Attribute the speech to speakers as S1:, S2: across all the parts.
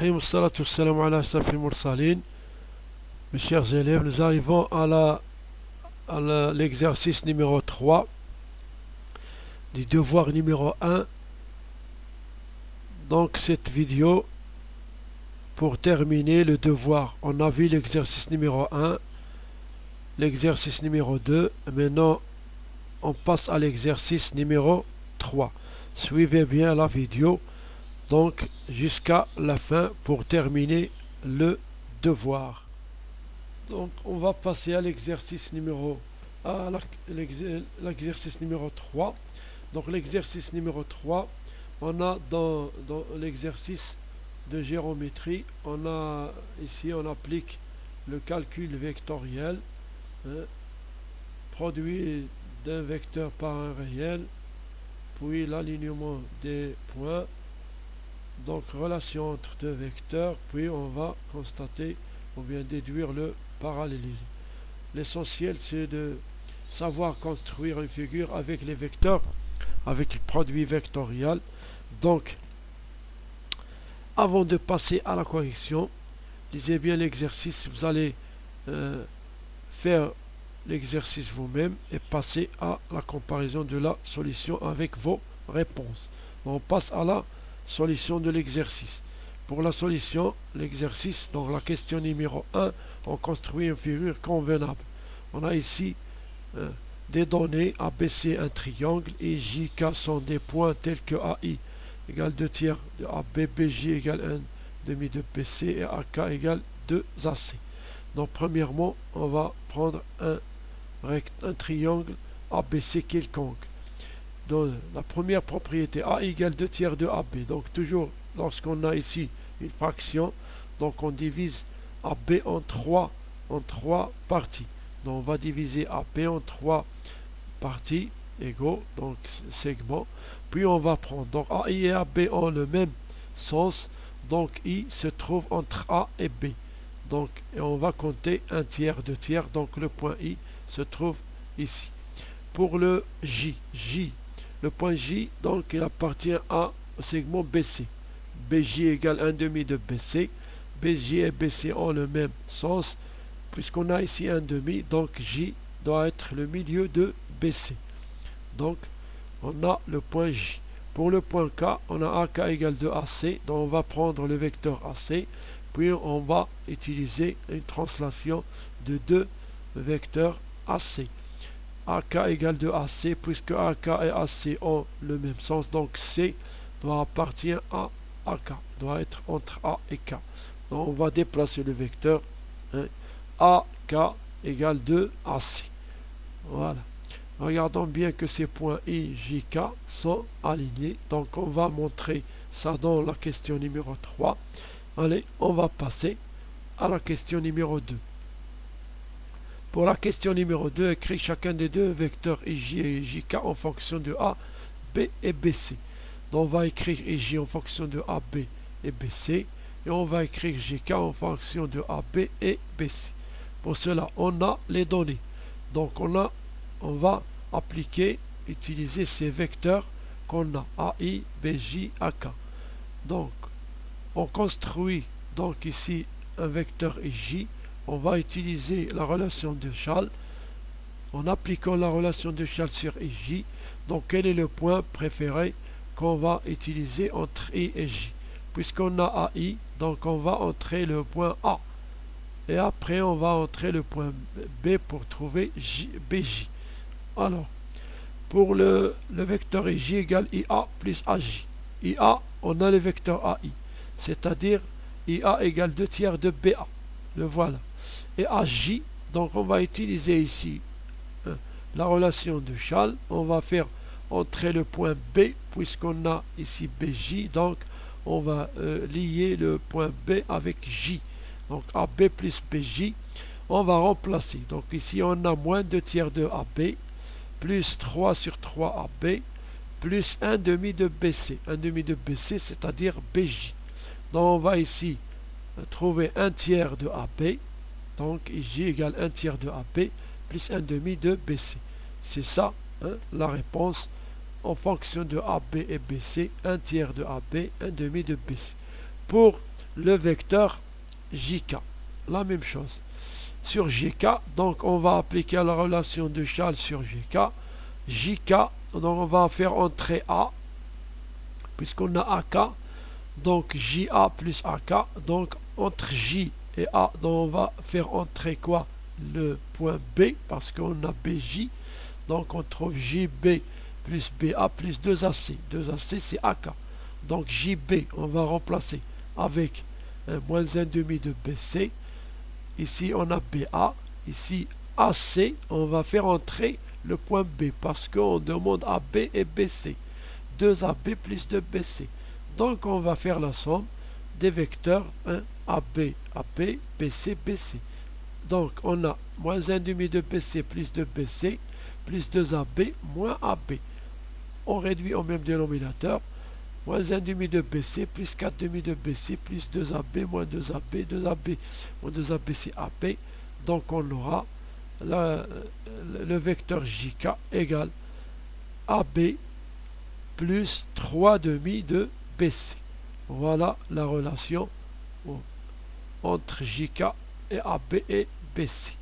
S1: Bismillahirrahmanirrahim. Wassalatu wassalamu ala ashrafil mursalin. Mes chers élèves, nous arrivons à l'exercice numéro 3 du devoir numéro 1. Donc cette vidéo, pour terminer le devoir, on a vu l'exercice numéro 1, l'exercice numéro 2. Maintenant, on passe à l'exercice numéro 3. Suivez bien la vidéo, donc jusqu'à la fin pour terminer le devoir. Donc on va passer à l'exercice numéro l'exercice numéro 3. Donc l'exercice numéro 3, on a dans l'exercice de géométrie, on applique le calcul vectoriel, produit d'un vecteur par un réel, puis l'alignement des points, donc relation entre deux vecteurs, puis on va constater ou bien déduire le parallélisme. L'essentiel, c'est de savoir construire une figure avec les vecteurs, avec le produit vectoriel. Donc, avant de passer à la correction, lisez bien l'exercice. Vous allez faire l'exercice vous-même et passer à la comparaison de la solution avec vos réponses. On passe à la solution de l'exercice. Pour la solution, l'exercice, donc la question numéro 1, on construit une figure convenable. On a ici des données: ABC un triangle et JK sont des points tels que AI égale 2 tiers de AB, BJ égale 1 demi de BC et AK égale 2 AC. Donc premièrement, on va prendre un triangle ABC quelconque. Donc la première propriété, A égale 2 tiers de AB. Donc toujours lorsqu'on a ici une fraction, donc on divise AB en trois parties. Donc on va diviser AB en 3 parties égaux, donc segments. Puis on va prendre, donc AI et AB ont le même sens, donc I se trouve entre A et B. Donc et on va compter 1 tiers, 2 tiers, donc le point I se trouve ici. Pour le J, le point J, donc il appartient au segment BC. BJ égale 1 demi de BC. BJ et BC ont le même sens, puisqu'on a ici 1 demi, donc J doit être le milieu de BC. Donc on a le point J. Pour le point K, on a AK égale 2AC, donc on va prendre le vecteur AC, puis on va utiliser une translation de deux vecteurs AC. AK égale 2AC, puisque AK et AC ont le même sens, donc C doit appartenir à AK, doit être entre A et K. Donc on va déplacer le vecteur, AK égale 2AC. Voilà. Regardons bien que ces points I, J, K sont alignés. Donc on va montrer ça dans la question numéro 3. Allez, on va passer à la question numéro 2. Pour la question numéro 2, écris chacun des deux vecteurs IJ et JK en fonction de A, B et BC. Donc on va écrire IJ en fonction de AB et BC. Et on va écrire JK en fonction de AB et BC. Pour cela, on a les données. Donc on va utiliser ces vecteurs qu'on a, AI, BJ, AK. Donc on construit donc ici un vecteur IJ. On va utiliser la relation de Chasles. En appliquant la relation de Chasles sur IJ, donc quel est le point préféré qu'on va utiliser entre I et J? Puisqu'on a AI, donc on va entrer le point A. Et après on va entrer le point B pour trouver BJ. Alors, pour le vecteur IJ égale IA plus AJ. IA, on a le vecteur AI, c'est-à-dire IA égale 2 tiers de BA. Le voilà. Et AJ, donc on va utiliser ici la relation de Chasles. On va faire entrer le point B, puisqu'on a ici BJ, donc on va lier le point B avec J. Donc AB plus BJ, on va remplacer. Donc ici on a moins 2 tiers de AB, plus 3 sur 3 AB, plus 1 demi de BC. 1 demi de BC, c'est-à-dire BJ. Donc on va ici trouver 1 tiers de AB, donc IJ égale 1 tiers de AB, plus 1 demi de BC. C'est ça, la réponse en fonction de AB et BC, 1 tiers de AB, 1 demi de BC. Pour le vecteur JK. La même chose. Sur JK, donc on va appliquer la relation de Charles sur JK. JK, donc on va faire entrer A, puisqu'on a AK, donc JA plus AK, donc entre J et A, donc on va faire entrer quoi? Le point B, parce qu'on a BJ, donc on trouve JB plus BA plus 2AC. 2AC c'est AK. Donc JB, on va remplacer avec moins 1,5 de BC. Ici on a BA, ici AC, on va faire entrer le point B, parce qu'on demande AB et BC. 2AB plus 2BC. Donc on va faire la somme des vecteurs AB, AB, BC, BC. Donc on a moins 1,5 de BC plus 2BC plus 2AB moins AB. On réduit au même dénominateur. Moins 1,5 de BC plus 4,5 de BC plus 2AB moins 2AB, 2AB moins 2AB c'est AB. Donc on aura le vecteur JK égale AB plus 3,5 de BC. Voilà la relation entre JK et AB et BC.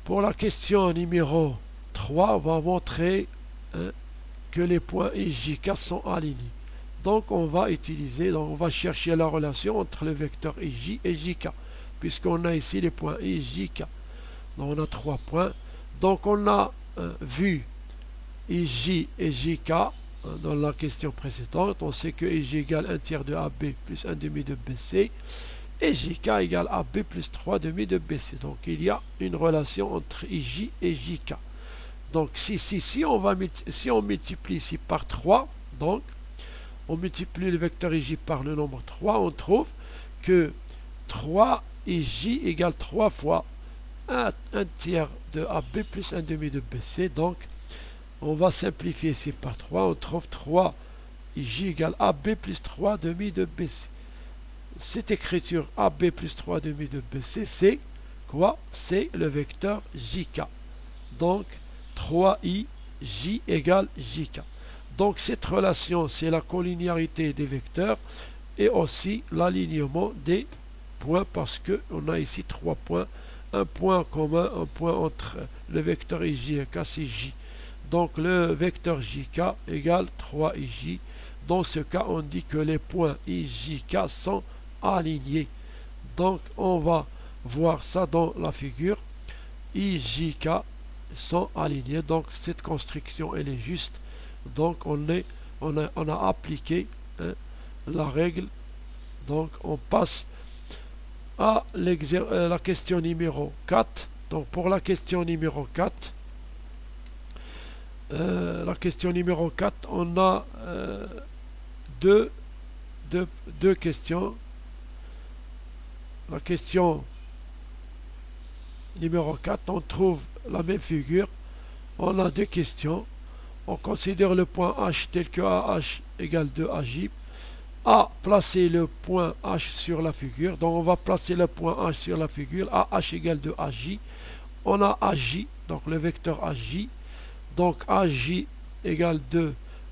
S1: Pour la question numéro 3, on va montrer que les points I, JK sont alignés. Donc on va utiliser, donc on va chercher la relation entre le vecteur IJ et JK, puisqu'on a ici les points I, JK. Donc on a 3 points. Donc on a vu IJ et JK dans la question précédente. On sait que IJ égale 1 tiers de AB plus 1,5 de BC. Et JK égale AB plus 3,5 de BC. Donc il y a une relation entre IJ et JK. Donc si on multiplie ici par 3, donc on multiplie le vecteur IJ par le nombre 3, on trouve que 3 IJ égale 3 fois 1 tiers de AB plus 1,5 de BC. Donc on va simplifier ici par 3, on trouve 3 IJ égale AB plus 3,5 de BC. Cette écriture AB plus 3,5 de BC, c'est quoi? C'est le vecteur JK. Donc 3IJ égale JK. Donc cette relation, c'est la collinéarité des vecteurs et aussi l'alignement des points, parce qu'on a ici 3 points. Un point commun, un point entre le vecteur IJ et K, c'est J. Donc le vecteur JK égale 3IJ. Dans ce cas, on dit que les points IJK sont alignés. Donc on va voir ça dans la figure. IJK sont alignés. Donc cette construction elle est juste. Donc on a appliqué la règle. Donc on passe à la question numéro 4. Donc pour la question numéro 4, on a deux questions. La question numéro 4, on trouve la même figure. On a deux questions. On considère le point H tel que AH égale 2AJ. A, placer le point H sur la figure. Donc on va placer le point H sur la figure. AH égale 2AJ. On a AJ, donc le vecteur AJ. Donc AJ égale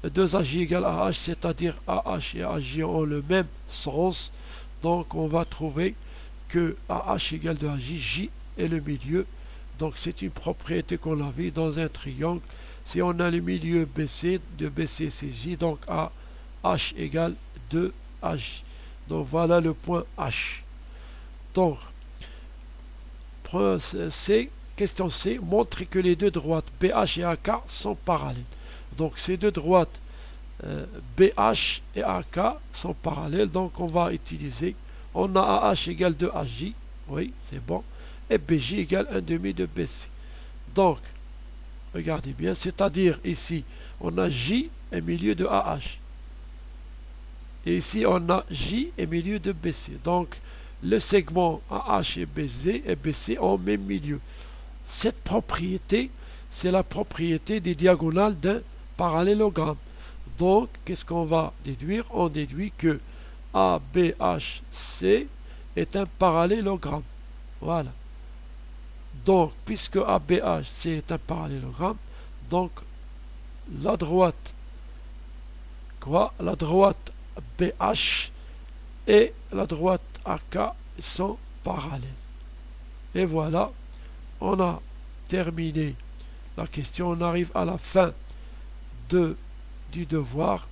S1: 2AJ égale AH, c'est-à-dire AH et AJ ont le même sens. Donc on va trouver que AH égale 2AJ, J est le milieu. Donc c'est une propriété qu'on a vue dans un triangle. Si on a le milieu BC, de BC c'est J, donc AH égale 2AJ. Donc voilà le point H. Donc, point C, question C, montrer que les deux droites BH et AK sont parallèles. Donc ces deux droites BH et AK sont parallèles. Donc on va utiliser, on a AH égale 2AJ, oui c'est bon, et BJ égale 1,5 de BC. Donc, regardez bien, c'est-à-dire ici, on a J et milieu de AH. Et ici, on a J et milieu de BC. Donc, le segment AH et BC ont même milieu. Cette propriété, c'est la propriété des diagonales d'un parallélogramme. Donc, qu'est-ce qu'on va déduire? On déduit que ABHC est un parallélogramme. Voilà. Donc, puisque ABHC est un parallélogramme, donc la droite BH et la droite AK sont parallèles. Et voilà, on a terminé la question. On arrive à la fin du devoir.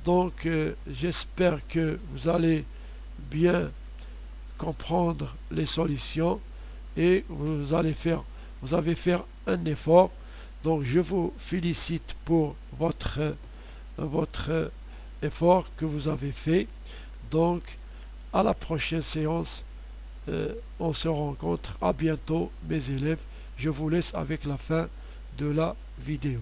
S1: Donc j'espère que vous allez bien comprendre les solutions et vous avez fait un effort. Donc je vous félicite pour votre effort que vous avez fait. Donc à la prochaine séance, on se rencontre. À bientôt mes élèves. Je vous laisse avec la fin de la vidéo.